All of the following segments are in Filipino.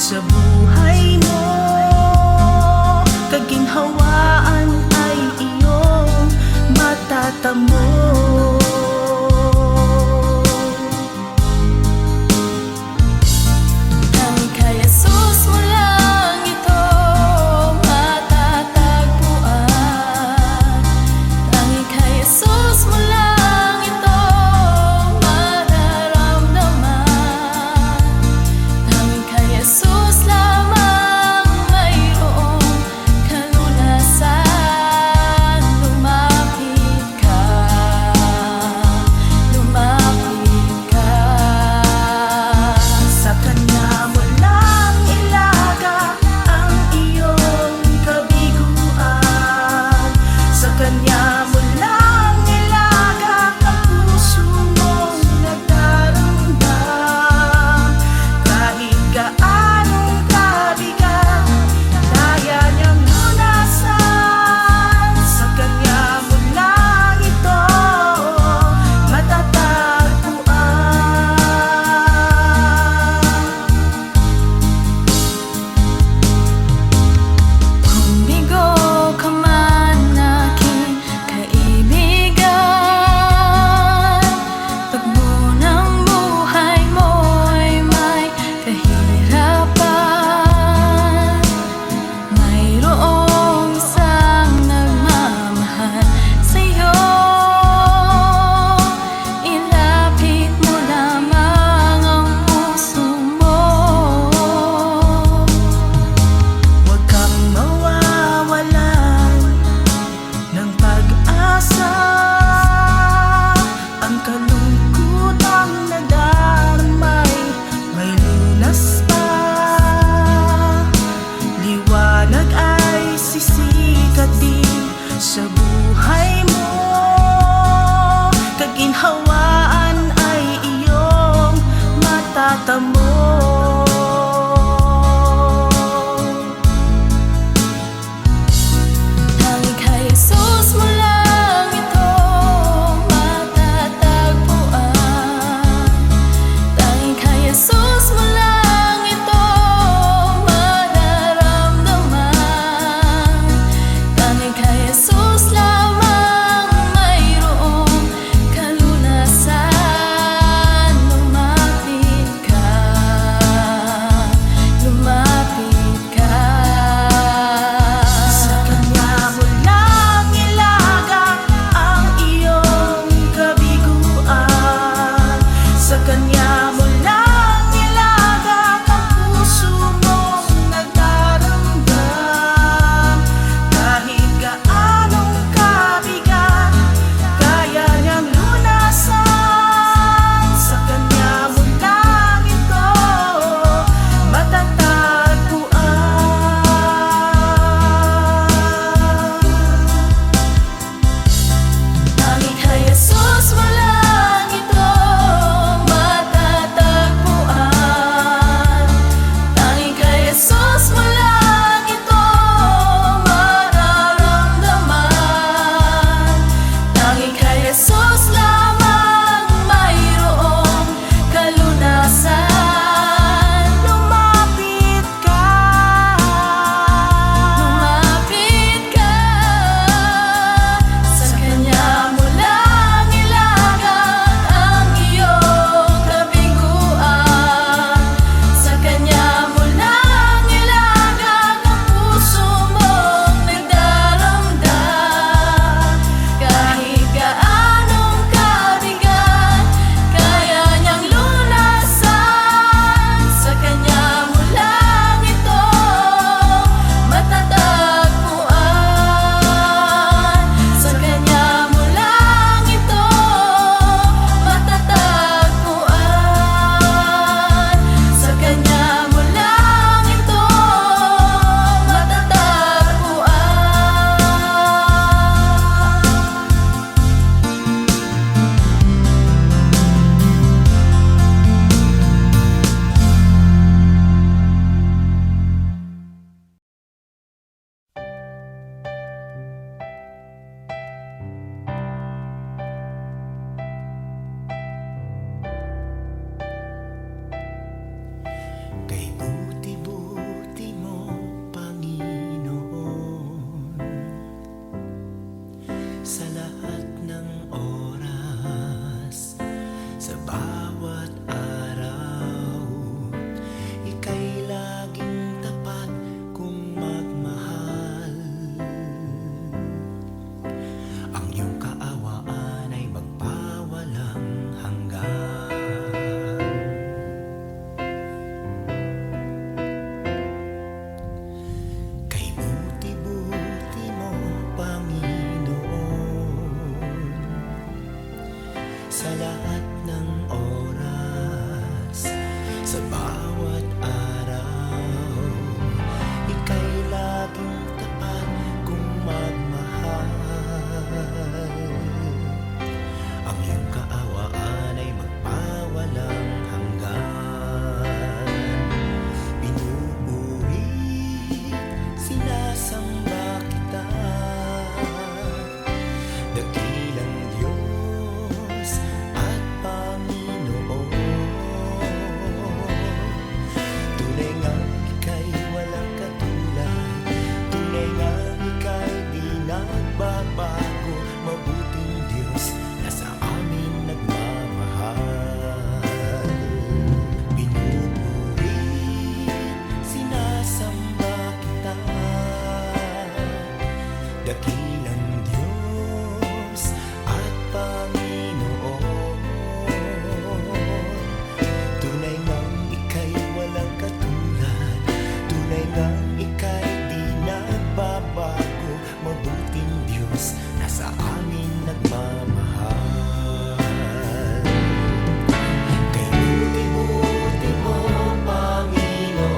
Sa buhay mo, kaginhawaan ay iyong matatamo. sa lahat ng oras, sa bawat araw. Ika'y laging tapat kung magmahal. Ang iyong kaawaan ay magpawalang hanggan. Pinupuri, sinasamba kita, dakilang Diyos at Panginoon. Tunay ngang ika'y walang katulad, tunay ngang ika'y di nagbabago. Mabuting Diyos na sa amin nagmamahal. Pinupuri, sinasamba kita, dakilang Diyos at Panginoon. Tunay ngang ika'y walang katulad, tunay ngang ika'y di nagbabago. Mabuting Diyos na sa amin nagmamahal. Kay buti-buti mo, Panginoon,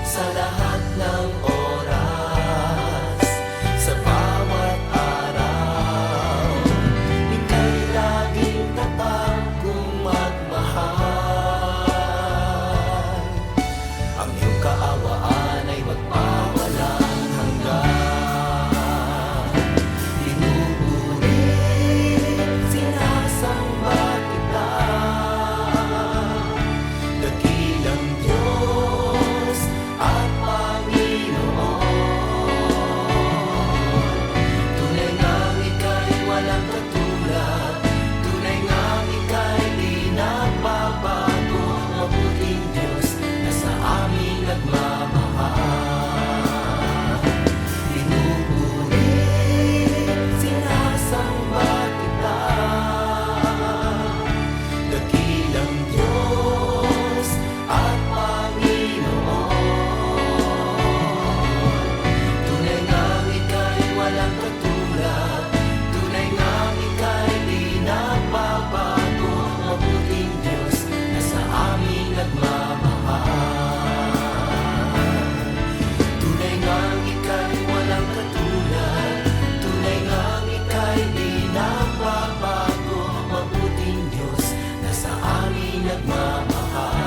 sa lahat ng oras, sa bawat araw. Ika'y laging tapat kung magmahal. Ang iyong kaawaan ay magpawalang hanggan. Pinupuri, sinasamba kita, dakilang Diyos at Panginoon. Tunay ngang ika'y walang katulad, tunay ngang ika'y di nagbabago. Mabuting Diyos na sa amin nagmamahal. Pinupuri, sinasamba kita, dakilang Diyos at Panginoon. Tunay ngang ika'y walang katulad, tunay ngang ika'y di nagbabago. Mabuting Diyos na sa amin nagmamahal. Tunay ngang ika'y walang katulad, tunay ngang ika'y di nagbabago. Mabuting Diyos na sa amin nagmamahal.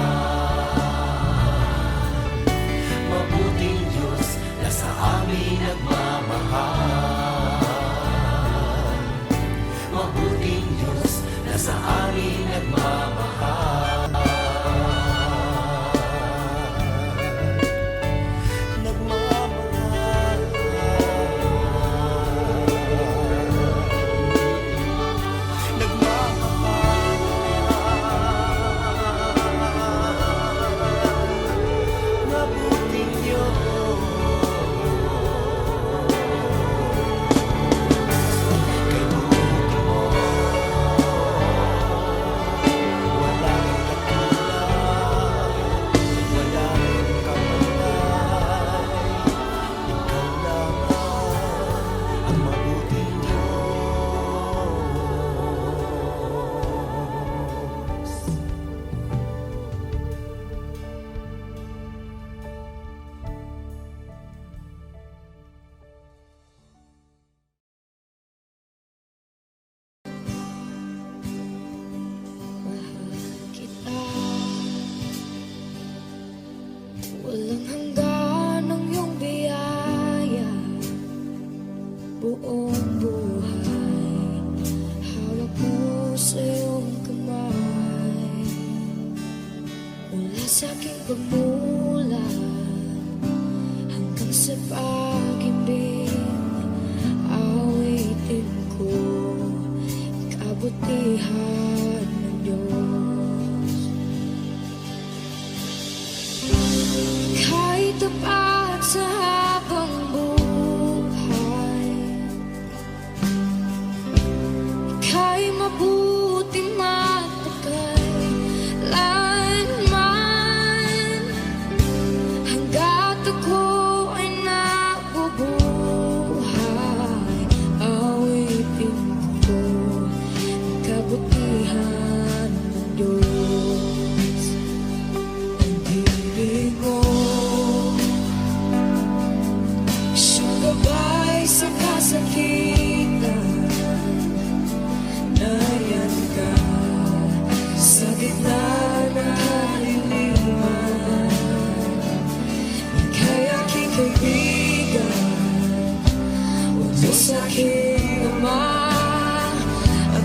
Mabuting Diyos na sa amin nagmamahal. Mabuting Diyos na sa amin nagmamahal. Nagmamahal. Nagmamahal. Mabuting Diyos. Kay buti mo, walang katulad, walang kapantay. Ikaw lamang ang mabuting Diyos. Mahal kita, walang hanggan ang iyong biyaya. Buong buhay, hawak mo sa iyong kamay. Mula sa aking pagmulat hanggang sa pag-ibig, awitin ko kabutihan ng Diyos. Kahit tapat sa habang buhay, ika'y mabuti matagal. Lanman hanggat ako ay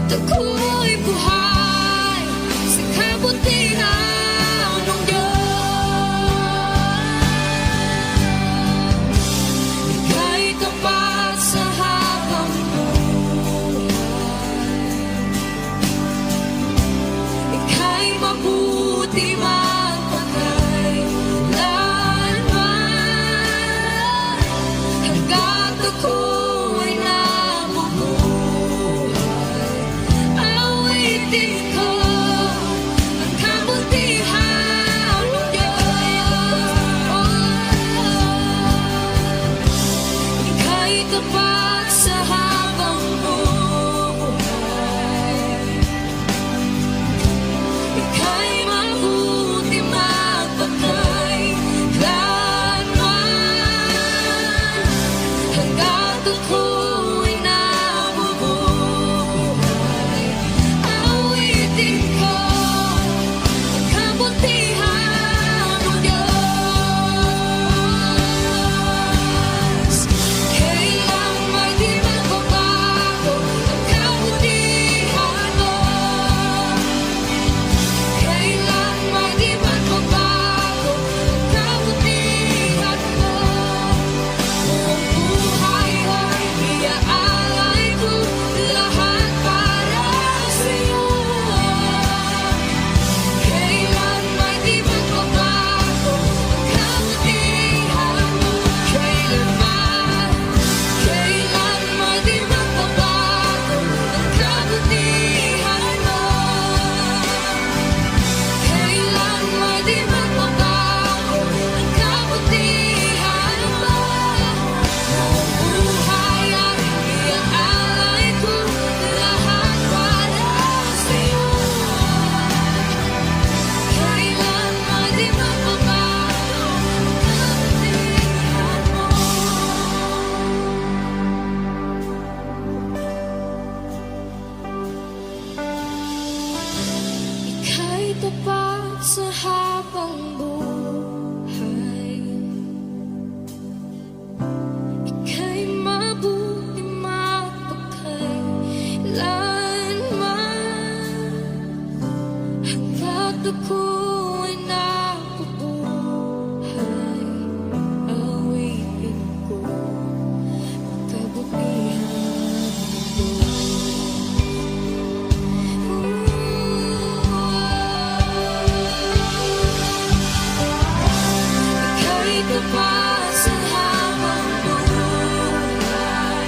ako'y buhay sa kabutihan ng Diyos. Ika'y tapat sa habang buhay, ika'y mabuti magpakailanman, hanggat ako'y nabubuhay. Awitin ko ang kabutihan ng Diyos. Ika'y tapat sa habang buhay, ika'y mabuti magpakailanman, hanggat ako'y nabubuhay. Awitin ko ang kabutihan ng Diyos. Kailanman di magbabago ang kabutihan mo, kailanman di magbabago ang kabutihan mo. Buong buhay ay iaalay ko, lahat para sa'yo. Kailanman di magbabago ang kabutihan mo, kailanman di magbabago ang kabutihan mo, kailanman di magbabago ang kabutihan mo. Buong buhay ay iaalay ko, lahat para sa'yo. Kailanman di magbabago ang kabutihan mo. Ika'y tapat sa habang buhay, ika'y mabuti magpakailanman, hanggat ako'y nabubuhay. Awitin ko ang kabutihan ng Ika'y tapat sa habang buhay,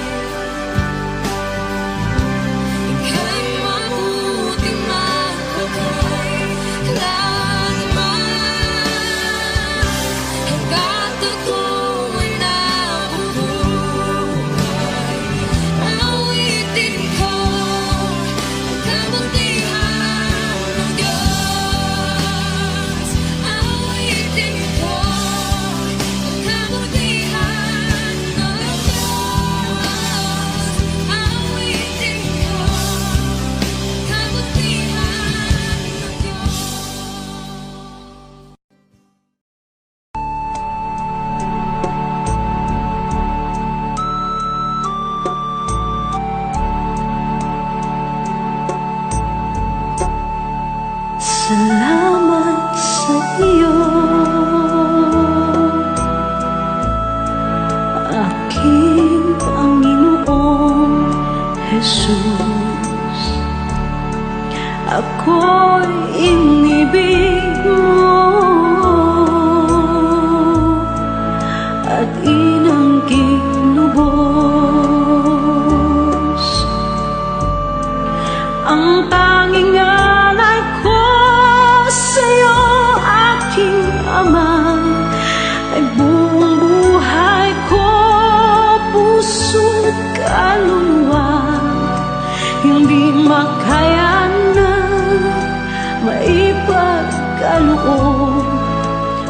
ika'y mabuti magpakailanman, hanggat ako'y nabubuhay. Awitin ko ang kabutihan ng Diyos. Awitin ko ang kabutihan ng Diyos. Awitin ko ang kabutihan ng Diyos. Salamat sa iyo, aking Panginoong Jesus. Ako'y inibig mo at inanggig lubos. Ang tanging alay ko sa'yo, aking Ama, ay buong buhay ko, puso't kaluluwa. Hindi makayanan, maipagkaloob,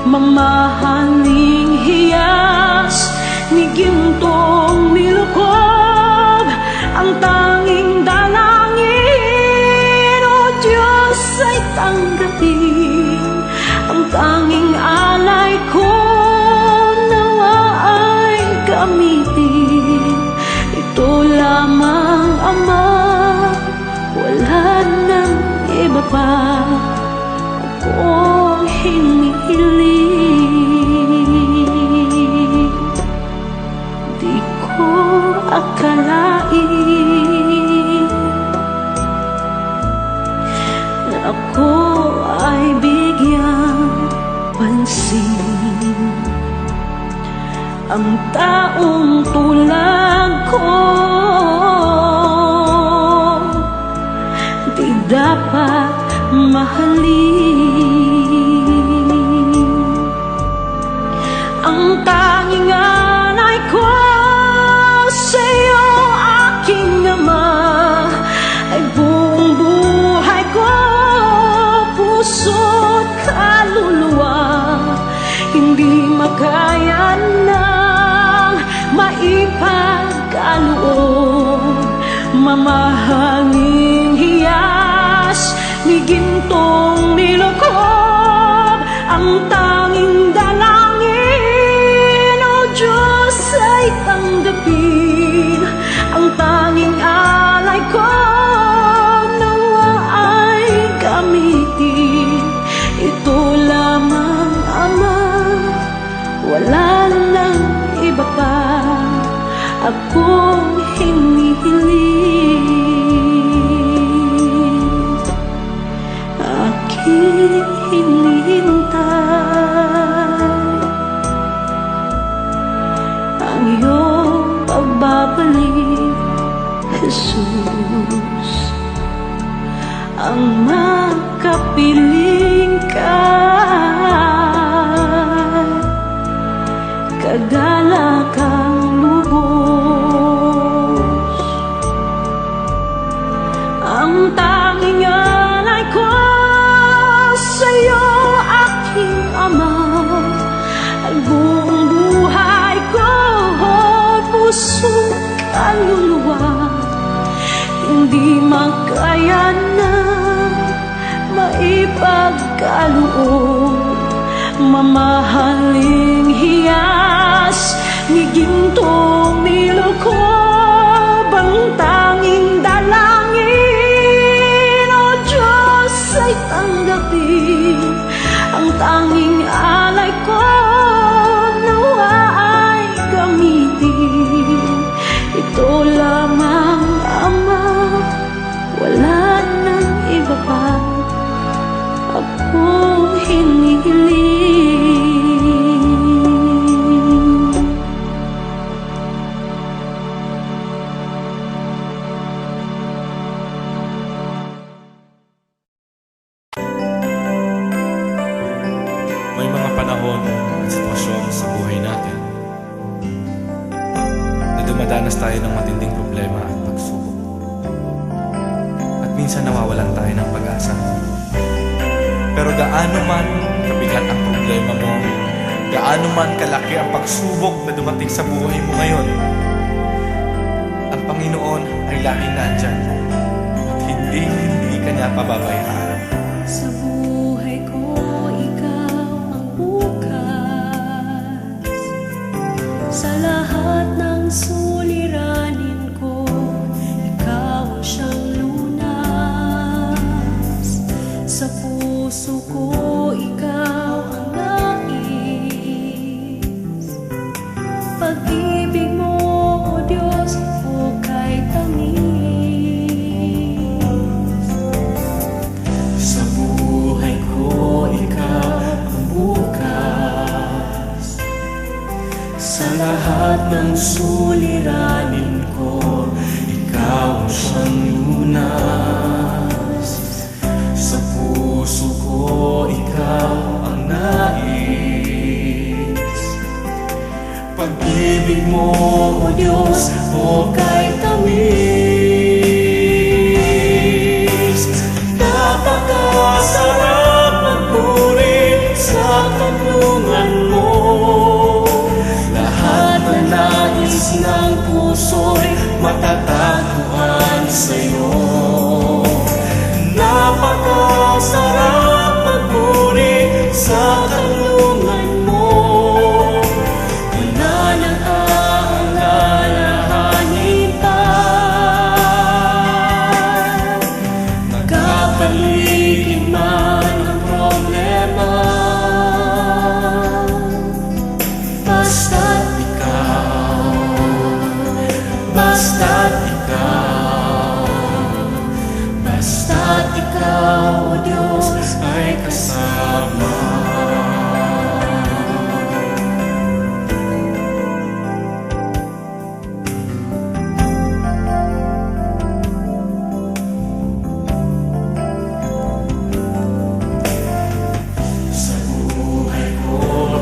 mamahaling hiyas ni gintong nilukob. Ang tanging dalangin, O Diyos, ay tanggapin. Ang tanging alay ko, nawa ay gamitin. Ito lamang, Ama, pa akong hinihiling. Di ko akalain na ako ay bigyang pansin. Ang taong tulad ko di dapat mahalin. Ang tanging alay ko sa'yo, aking ama, ay buong buhay ko, puso't kaluluwa. Hindi makaya ng maipagkaloob, mamahalin hiyas ni gintong nilokob. Ang tanging dalangin, O Diyos, ay tanggapin. Ang tanging alay ko nawa ay gamitin. Ito lamang, Ama, wala nang iba pa akong hinihiling. Aking hinihintay ang iyong pagbabalik, Jesus. Ang makapiling ka, kagalakang lubos. Ang tanging alay ko sa'yo, aking Ama, ay buong buhay ko, puso, kaluluwa. Hindi makaya na maipagkaloob, mamahaling hiyas ni gintong nilokob. Ang tanging dalangin, O Diyos, ay tanggapin. Ang tanging alay ko nawa ay gamitin. Ito lamang, Ama, wala nang iba pa akong hinihiling. May mga panahon at sitwasyon sa buhay natin na dumadanas tayo ng matinding problema at pagsubok. At minsan nawawalan tayo ng pag-asa. Pero gaano man kabigat ang problema mo, gaano man kalaki ang pagsubok na dumating sa buhay mo ngayon, ang Panginoon ay laging nandyan at hindi ka niya pababayaan. Sa buhay ko, ikaw ang bukas. Sa lahat ng suliranin ko, ikaw ang siyang lunas. Sa puso ko, ikaw ang nais. Pag-ibig mo, O Diyos, hukay tamis. Sa buhay ko, ikaw ang bukas. Sa lahat ng suliranin ko, ikaw ang siyang lunas. Sa puso ko, ikaw ang nais. Pag-ibig mo, O Diyos, hukay tamis. Napakasarap magpuri sa kanlungan mo. Lahat na nais ng puso'y matatagpuan sa'yo. Napakasarap magpuri sa kanlungan mo. Wala nang aalalahanin pa. Nagkapaligid Diyos, ay kasama. Sa buhay ko,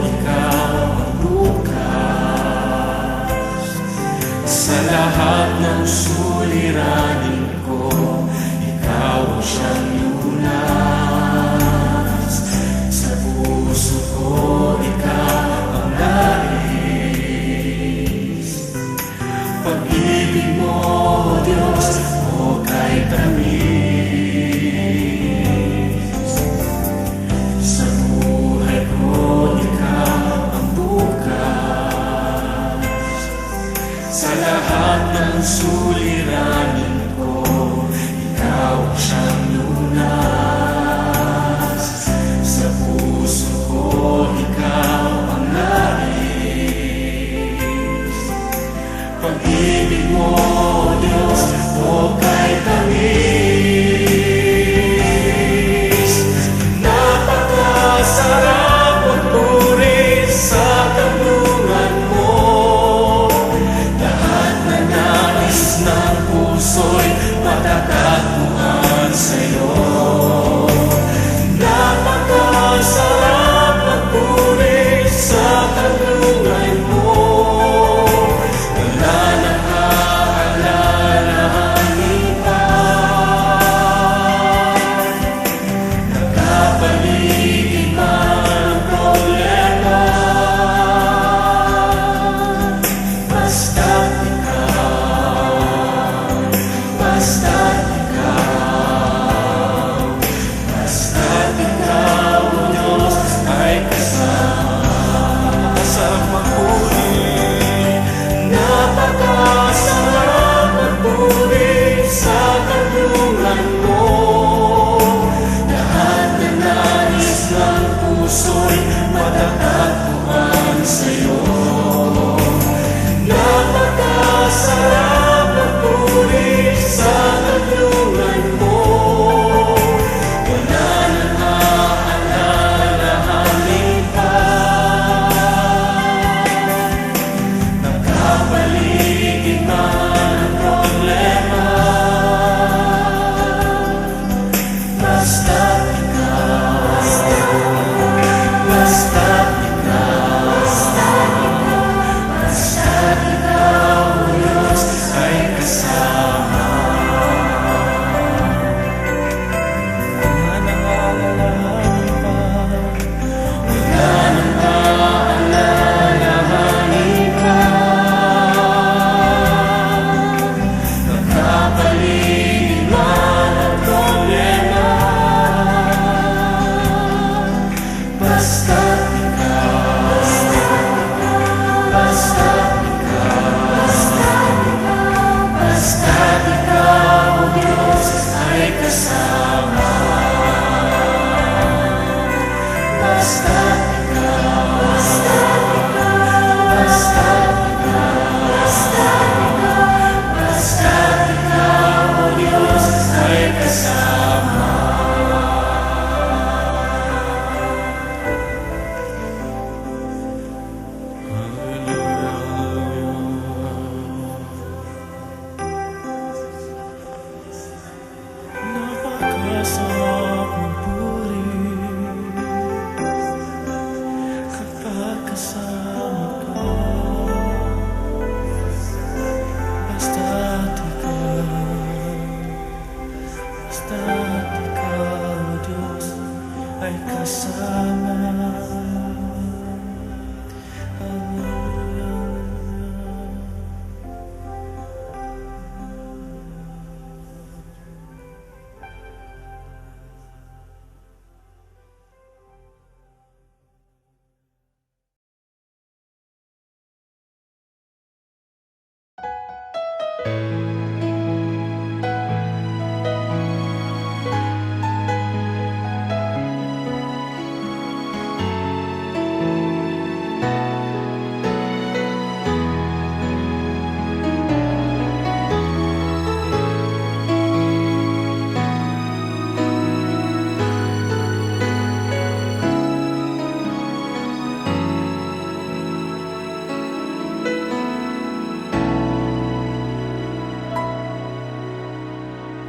ikaw ang bukas. Sa lahat ng suliranin ko, ikaw ang siyang lunas. Sa puso ko, ikaw ang nais. Pag-ibig mo, Diyos, o kay tamis. Sa buhay ko, ikaw ang bukas. Sa lahat ng suliranin ko, ikaw ang siyang lunas. Sa puso ko, ikaw ang nais. Pag-ibig mo, Diyos, o kay tamis. Napakasarap magpuri sa kanlungan mo. Lahat na nais ng puso'y matatagpuan sa'yo. Napakasarap magpuri sa kanlungan mo. Wala nang aalalahanin pa. Nakapaligid man ang problema. Basta't ikaw, basta't ikaw, basta't ikaw, o Diyos, ay kasama. Sarap magpuri, napakasarap magpuri sa kanlungan mo. Lahat na nais ng puso'y matatagpuan sa'yo. Napakasarap magpuri sa kanlungan mo. Wala nang aalalahanin pa. Nakapaligid man ang problema. Basta't ikaw, basta't ikaw, basta't ikaw, o Diyos, ay kasama. Wala nang aalalahanin pa. Wala nang aalalahanin pa. Nakapaligid man ang problema. Basta't ikaw, basta't ikaw, basta't ikaw, o Diyos, ay kasama. Basta't ikaw, basta't ikaw, basta't ikaw, o Diyos, ay kasama. Napakasarap magpuri kapag kasama ka. Basta't ikaw, o Diyos, ay kasama.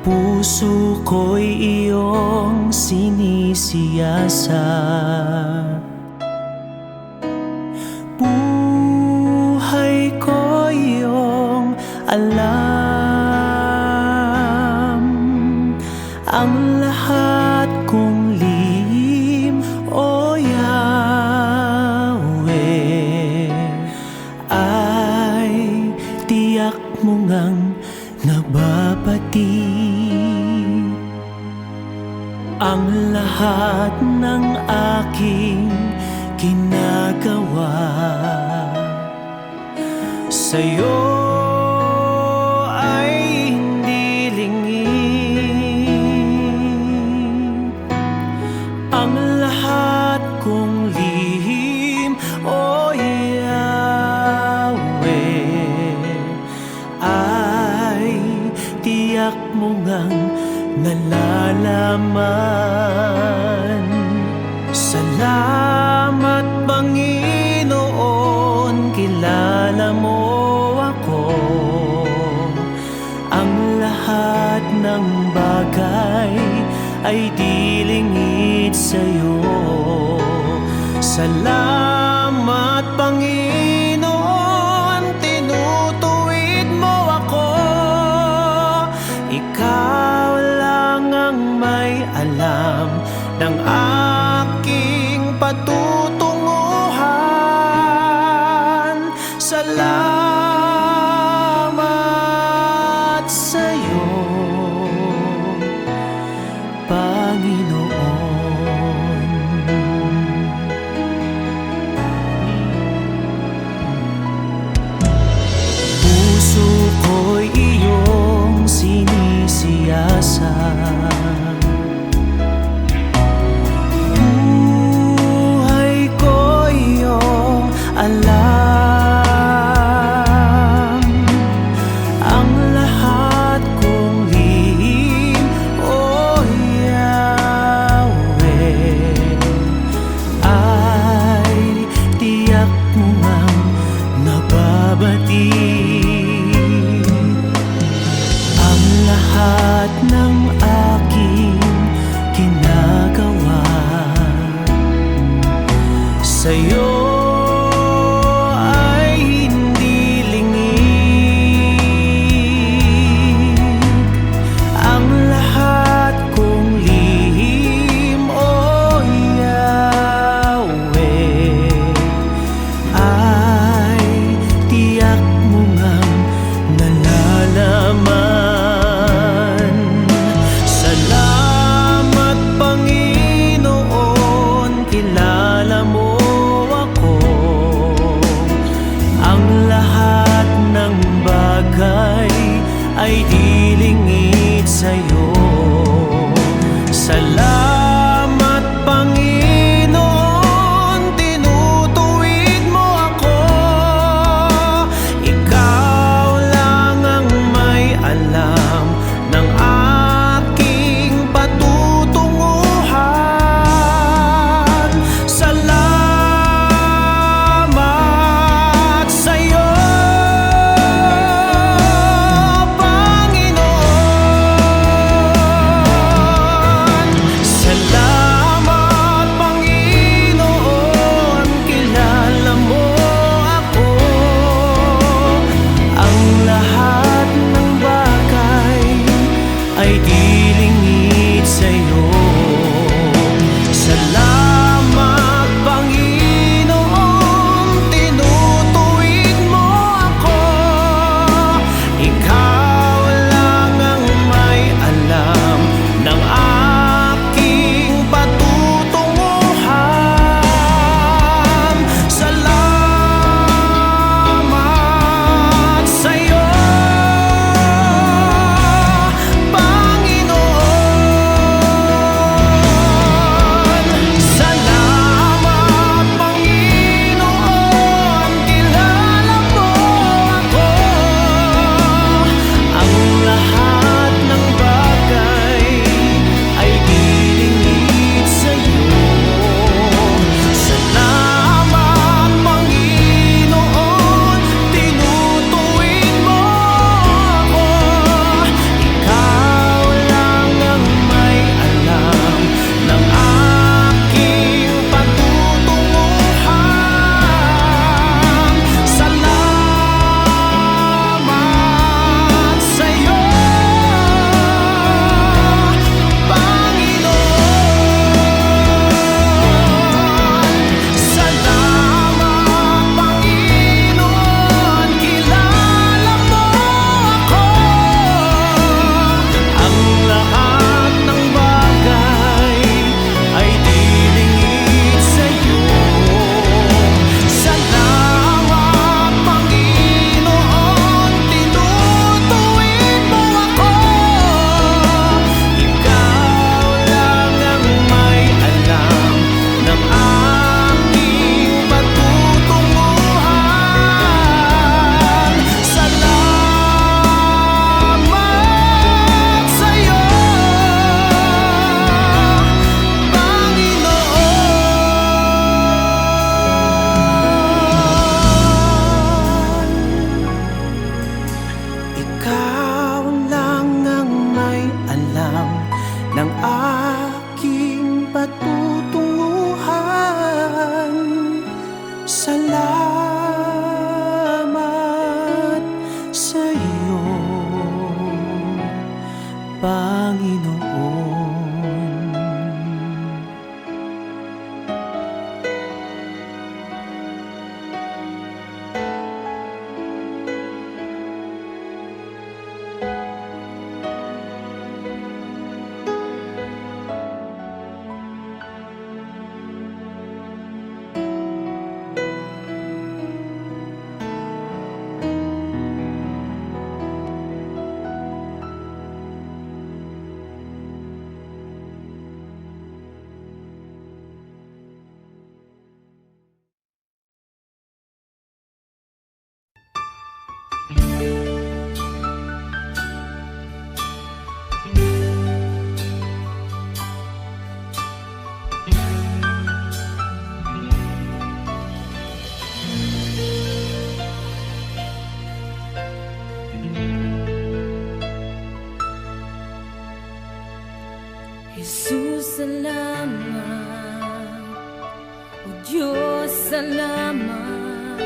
Puso ko'y iyong sinisiyasat. Buhay ko iyong alam. Ang lahat kong lihim, O Yahweh, ay tiyak mo ngang nababati. Ang lahat ng aking ginagawa sa'yo ay hindi lingid. Ang lahat kong lihim, O Yahweh, ay tiyak mo ngang nalalaman. Salamat, Panginoon, kilala mo ako. Ang lahat ng bagay ay di lingid sa'yo. Salamat, Panginoon, tinutuwid mo ako. Ikaw lang ang may alam ng aking patutunguhan. Salamat sa'yo, Panginoon. Puso ko'y iyong sinisiyasat. Buhay ko iyong alam. Ang lahat kong lihim, O Yahweh, ay tiyak mo ngang nababati. Ang lahat ng aking ginagawa sa'yo ay hindi lingid. Ang lahat kong lihim, O Yahweh, ay tiyak mo ngang nalalaman. Salamat, Panginoon, kilala mo ako. Ang lahat ng bagay ay di lingid sa'yo. Salamat, Panginoon, tinutuwid mo ako. Ikaw lang ang may alam ng aking patutunguhan. Salamat sa'yo, Panginoon. ng aking patutunguhan. Salamat sa iyo, Panginoon. Jesus, salamat. O Diyos, salamat.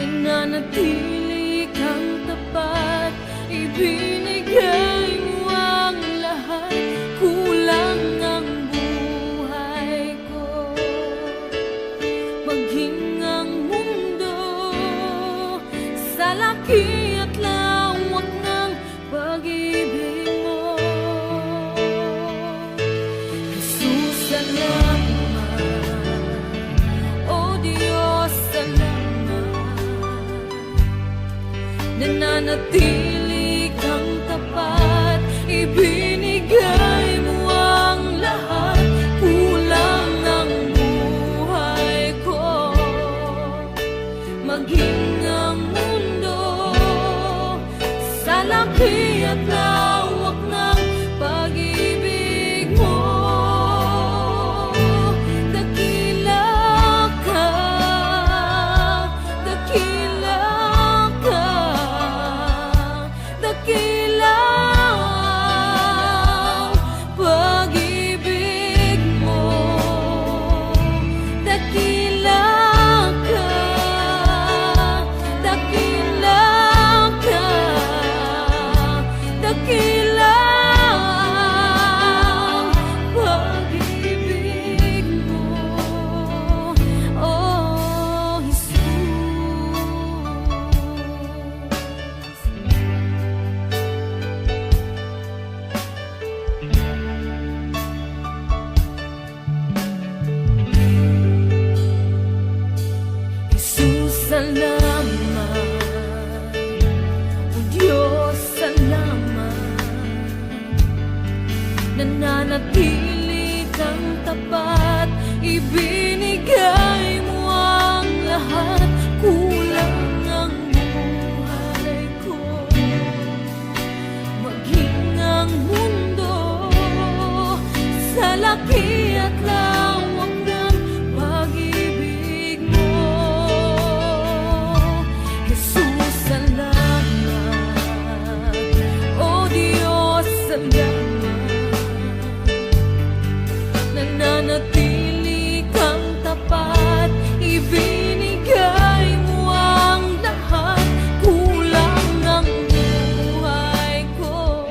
Nananatili kang tapat, ibinigay mo ang lahat. Kulang ang buhay ko, maging ang mundo sa laki at lawak ng pag-ibig mo. Jesus, salamat. O Diyos, salamat. Nananatili kang tapat, ibinigay mo ang lahat. Kulang ang buhay ko, maging ang mundo sa laki at lawak ng pag-ibig mo. Dakila ka, dakila ka, dakila ang pag-ibig mo. Dakila ka, dakila ka, dakila ang pag-ibig mo. Oh, Jesus. Jesus, salamat. O Diyos, salamat. Nananatili kang tapat, ibinigay mo ang lahat. Kulang ang buhay ko, maging ang mundo sa laki at lawak ng pag-ibig mo. Jesus, salamat. O Diyos, salamat. Nananatili kang tapat, ibinigay mo ang lahat. Kulang ang buhay ko,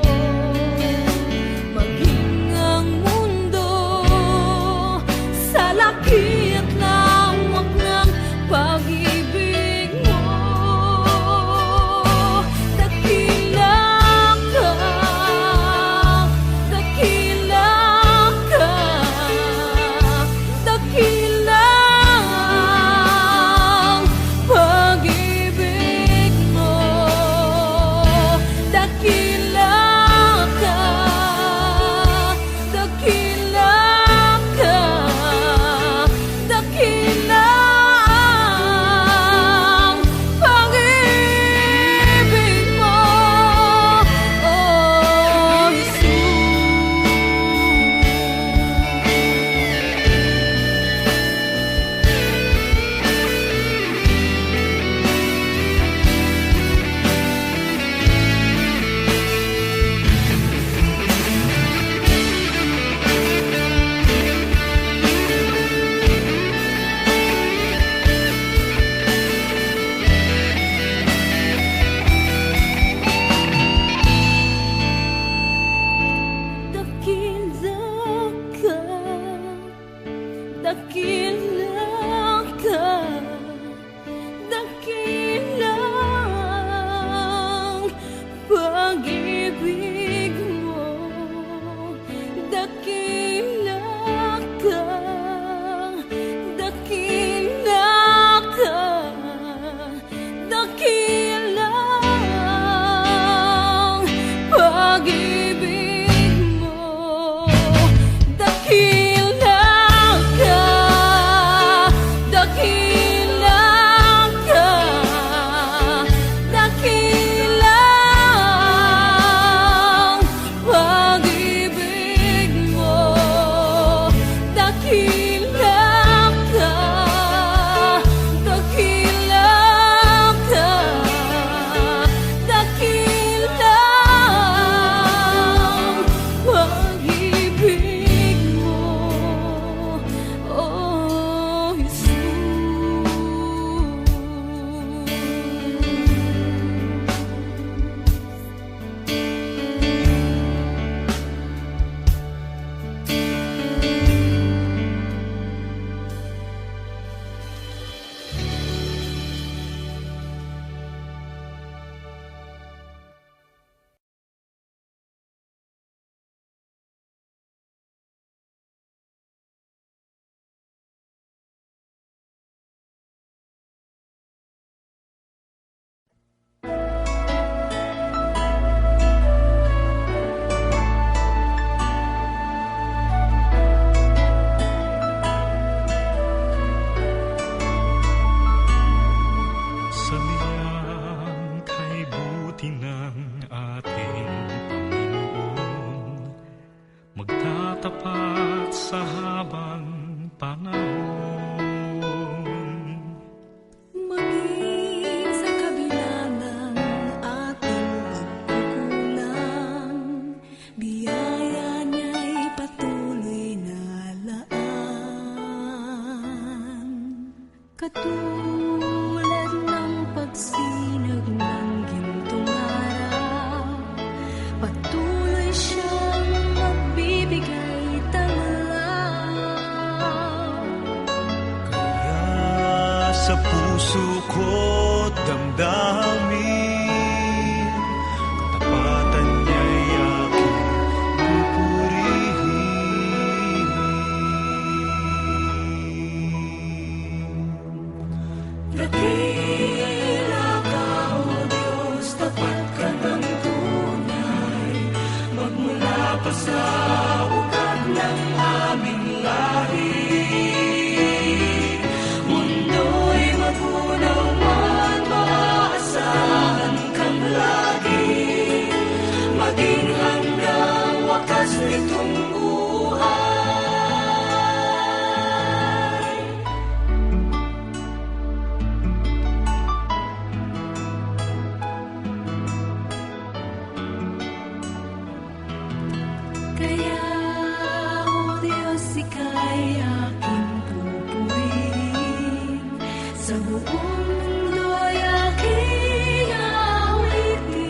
maging ang mundo pa sa ugat ng aming lahi. Mundo'y magunaw man, maaasahan kang lagi, maging hanggang wakas nitong buhay. Kaya, O Diyos, ika'y aking pupurihin, sa buong mundo'y aking awitin.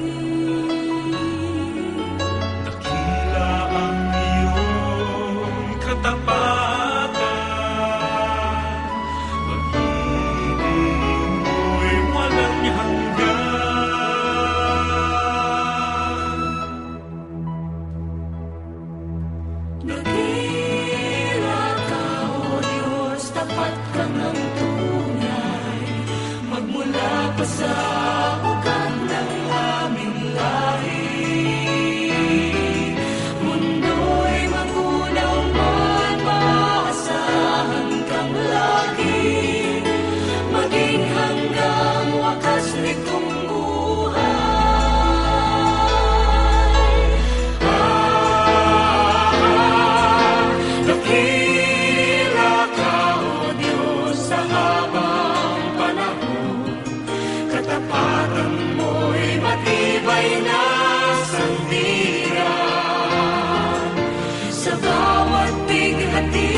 Dakila ang iyong katapatan, pag-ibig mo'y walang hanggan. Dakila ka, O Diyos, tapat ka ng tunay, magmula pa sa ugat ng aming lahi. Mundo'y magunaw man, maaasahan kang lagi, maging hanggang wakas nitong buhay. Dakila ka, O Diyos, sa habang panahon, katapatan mo'y matibay na sandigan. Sa bawat bighati,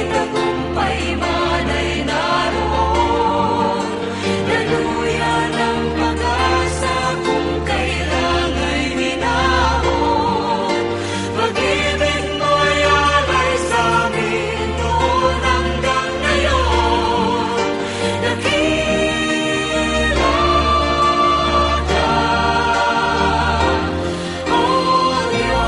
tagumpay man ay naroon. Daluyan ang pag-asa kung kailan ay minahon. Pag-ibig mo'y alay sa amin noon hanggang ngayon. Dakila ka, O Diyos.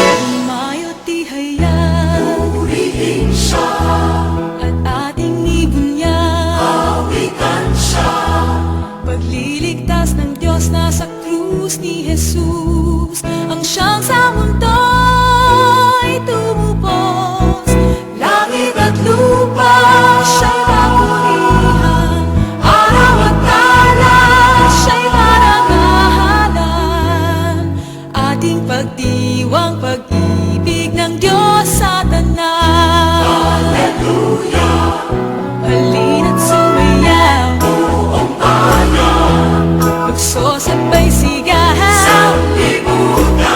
Umayo't tihayag, Purihin siya, at ating ibunyan. awitan siya. Pagliligtas ng Diyos nasa krus ni Jesus, ang siyang sa mundo'y tumupos. Langit at lupa siya'y napurihan, araw at talan siya'y marangalan. Ating pagdiwang pag-ibig ng Diyos sa tanan. Hallelujah, Halina't sumayaw, buong bayan, lugsosabay sigahan. sanglibutan.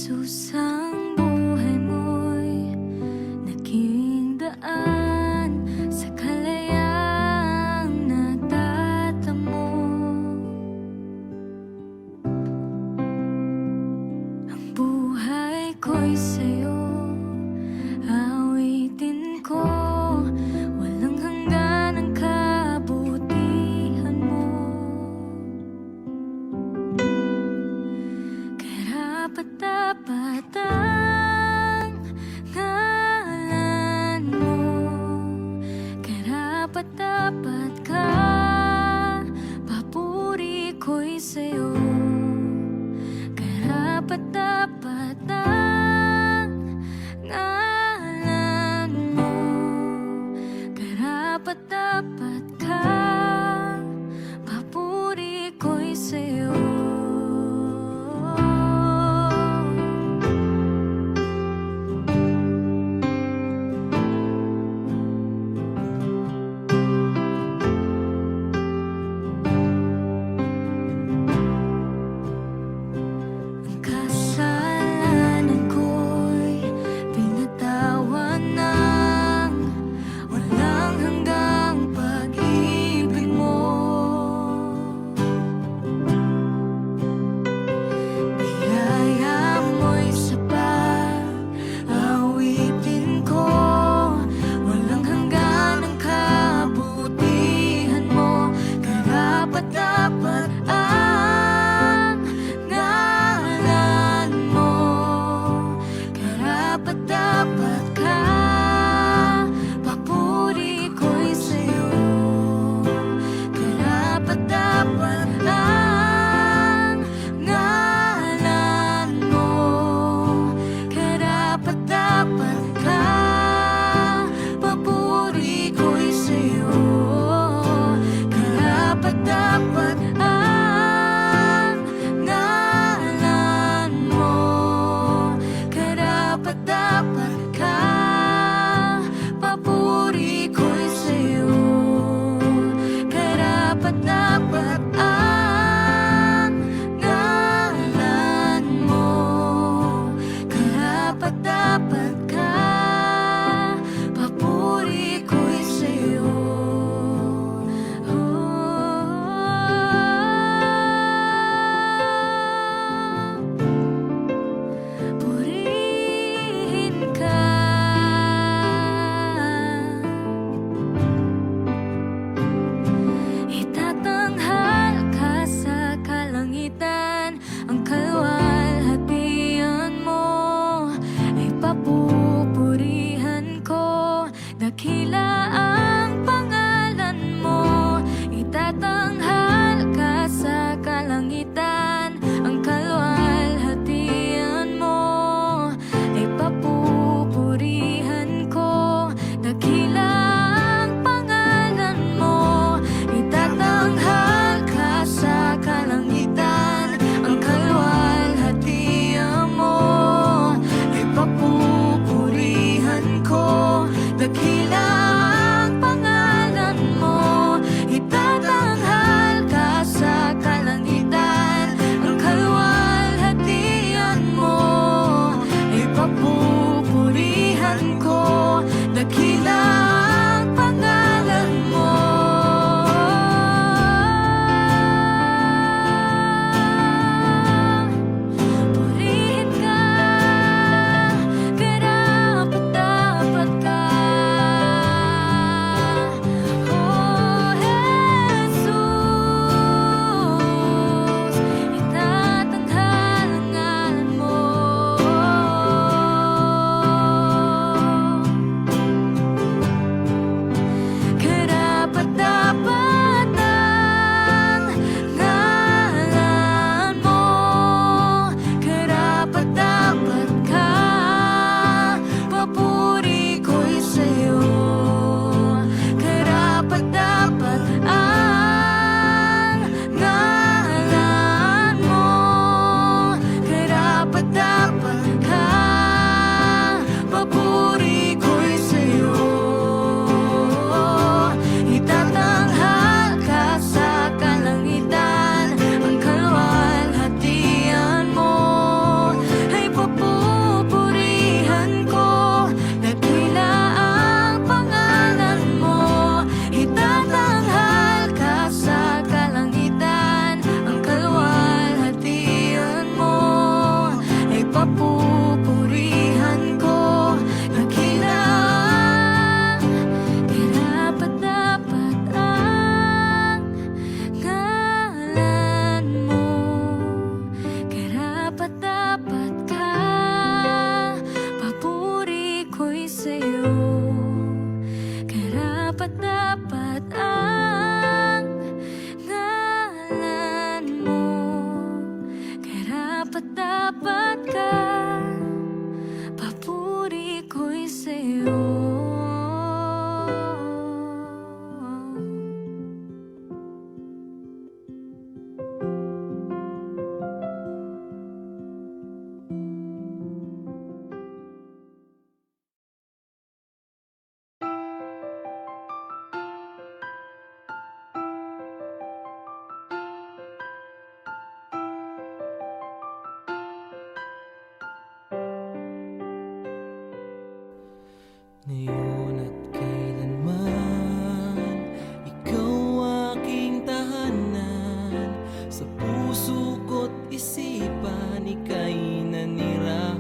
Jesus, ang buhay mo'y naging daan sa kalayaang natatamo. Ang buhay ko'y sa'yo, awitin ko, walang hanggan ang kabutihan mo. Karapat-dapat ang ngalan mo, karapat-dapat ka, papuri ko'y sa'yo. Karapat-dapat ang ngalan mo, karapat-dapat ka, papuri ko'y sa'yo. Ngayon at kailanman, ikaw aking tahanan. Sa puso ko't isipan, ika'y nanirahan.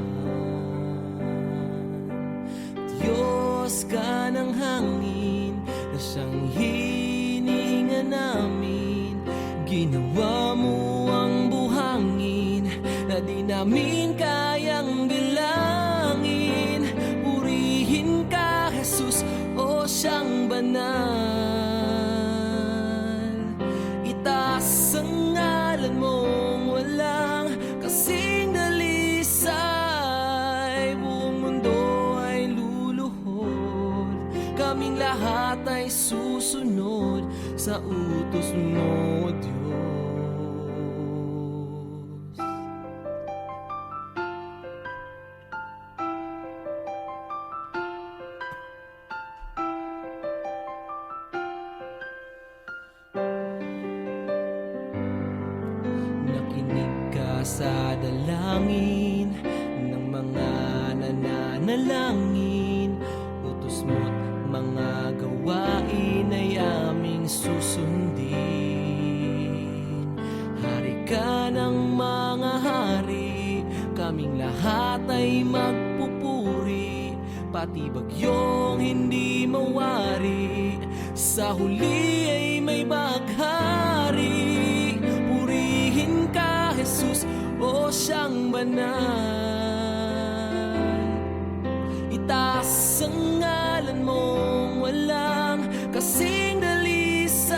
Diyos ka ng hangin, na siyang hinihinga namin. Ginawa mo ang buhangin, na di namin kayang bilangin. Purihin ka, Jesus, o siyang banal. Itaas ang ngalan mong walang kasing dalisay. Buong mundo ay luluhod, kaming lahat ay susunod sa utos mo, Diyos. Nakinig ka sa dalangin ng mga nananalangin. Utos mo't mga gawain ay aming susundin. Hari ka ng mga hari, kaming lahat ay magpupuri. Pati bagyong hindi mawari, sa huli ay may baghari. Purihin ka, Jesus, o siyang banal. Itaas ang ngalan mong walang kasing dalisay.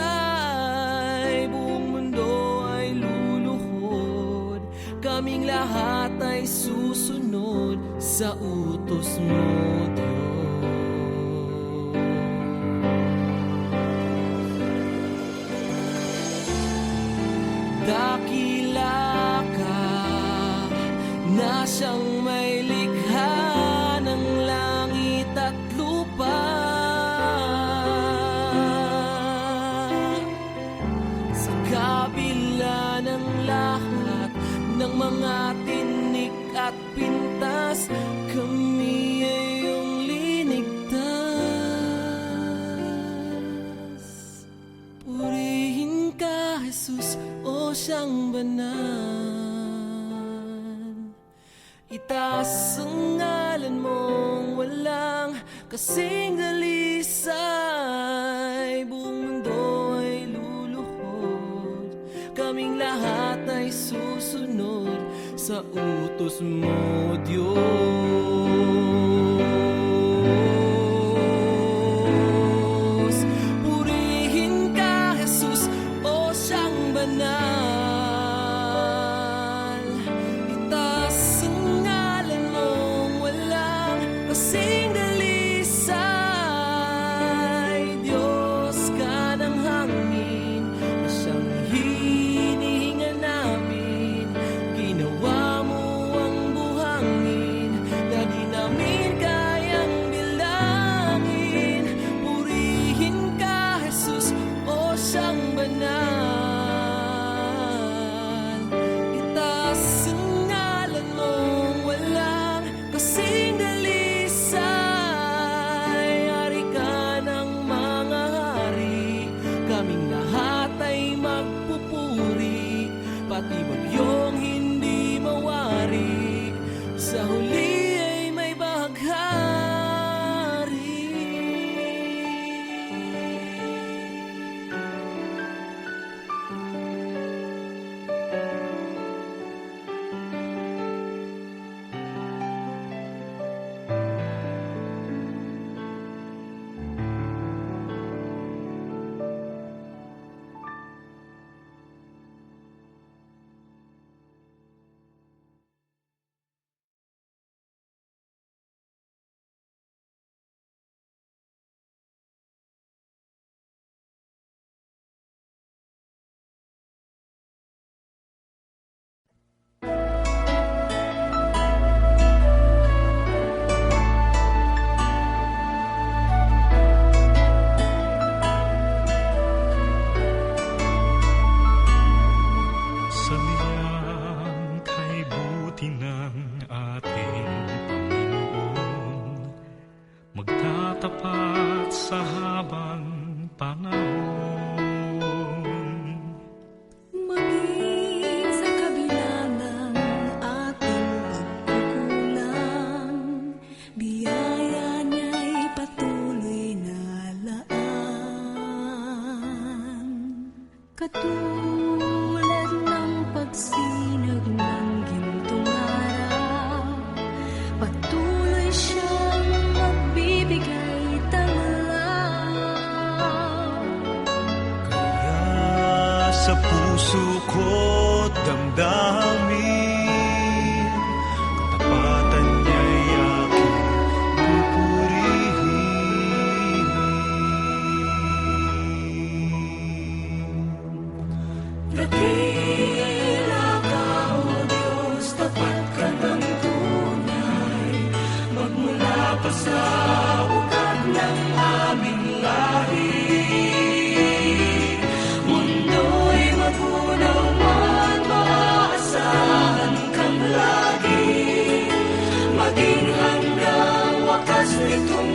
Buong mundo ay luluhod, kaming lahat ay susunod sa utos mo, Diyos. Dakila ka na siyang may likha ng langit at lupa. Sa kabila ng lahat ng mga tinik at pintas, kami ay iyong linigtas. Purihin ka, Jesus, o siyang banal. Itaas ang ngalan mong walang kasing dalisay. Buong mundo ay luluhod, kaming lahat ay susunod sa utos mo, Diyos. Purihin ka, Jesus, o siyang banal. Itaas ang ngalan mong walang kasing dalisay. Diyos ka ng hangin, na siyang hinihinga namin. Ginawa mo ang buhangin, na di namin kayang bilangin. Purihin ka, Jesus, o siyang banal. Itaas ang ngalan mong walang kasing dalisay. Hari ka ng mga hari, kaming lahat ay magpupuri. Pati bagyong hindi mawari, sa huli ay may baghari. sa ugat ng aming lahi. Mundo'y magunaw man, maaasahan kang lagi, maging hanggang wakas nito